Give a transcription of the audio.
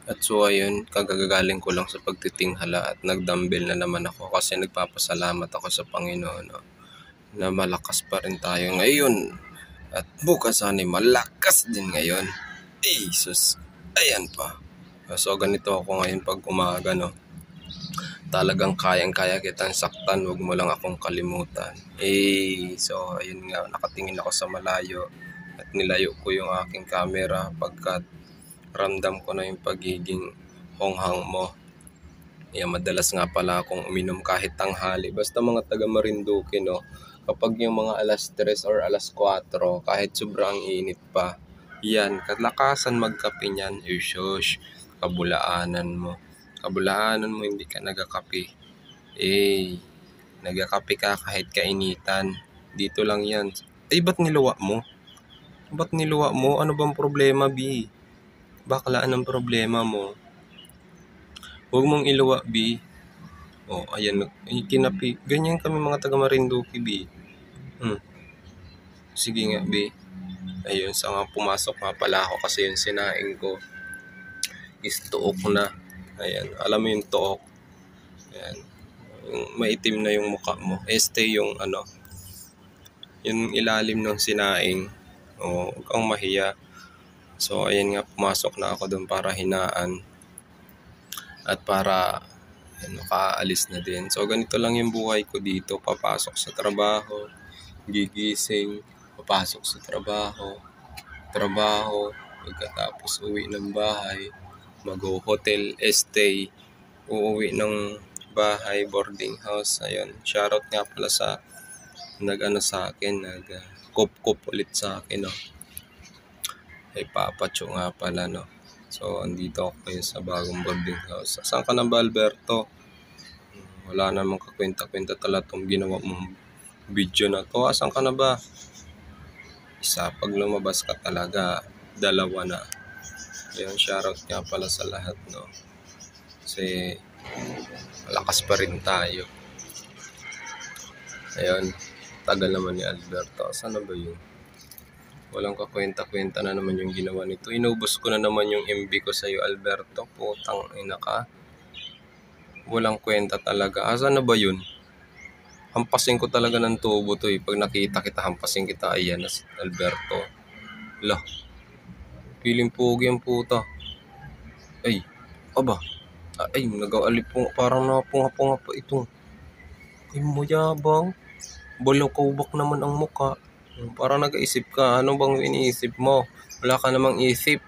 At so ayun, kagagaling ko lang sa pagtitinghala at nagdumbbell na naman ako kasi nagpapasalamat ako sa Panginoon, no, na malakas pa rin tayo ngayon. At bukas sana'y malakas din ngayon. Jesus, ayan pa. So ganito ako ngayon pag umaga, no. Talagang kayang-kaya kitang saktan, wag mo lang akong kalimutan. So ayun nga, nakatingin ako sa malayo at nilayo ko yung aking camera pagkat ramdam ko na yung pagiging honghang mo. Madalas nga pala akong uminom kahit tanghali. Basta mga taga Marinduque, no, kapag yung mga alas 3 or alas 4, kahit sobrang init pa, yan, kalakasan magkape niyan. Shush, kabulaanan mo. Kabulaanan mo, hindi ka nagakape. Nagakape ka kahit kainitan. Dito lang yan. Ba't niluwa mo? Ba't niluwa mo? Ano bang problema, B? Bakla, anong problema mo? Huwag mong iluwa, B. Ayan, kinapi. Ganyan kami mga taga Marinduque, B. Sige nga, B. Ayun, sa nga pumasok nga pala ako kasi yung sinaing ko is tuok na. Ayan, alam mo yung tuok? Ayan, yung maitim na yung mukha mo. Yung yung ilalim ng sinaing. Huwag kang mahiya. So, ayan nga, pumasok na ako doon para hinaan. At para makaalis na din. So, ganito lang yung buhay ko dito. Papasok sa trabaho, gigising, papasok sa trabaho, pagkatapos uwi ng bahay, mag-hotel, stay, uuwi ng bahay, boarding house. Ayun, shoutout nga pala sa sa akin, nag-kup ulit sa akin, no. Papa Cho nga pala, no. So, andito ako ngayon sa bagong boarding house. Saan ka na ba, Alberto? Wala namang kakwenta-kwenta talaga itong ginawa mong video na to. Saan ka na ba? Isa, pag lumabas ka talaga, 2 na. Ayun, shoutout nga pala sa lahat, no. Kasi, malakas pa rin tayo. Ayun, tagal naman ni Alberto. Saan na ba yun? Walang kakwenta-kwenta na naman yung ginawa nito. Inubos ko na naman yung MB ko sa'yo, Alberto. Putang ina ka. Walang kwenta talaga. Asan na ba yun? Hampasin ko talaga ng tubo to eh. Pag nakita kita, hampasin kita. Ayan na si Alberto. Lah. Piling pogi ang puta. Aba. Nag-aalipong. Parang napunga-punga pa ito. Mayabang. Balakaw-bak naman ang muka. Parang nag-iisip ka. Ano bang iniisip mo? Wala ka namang isip.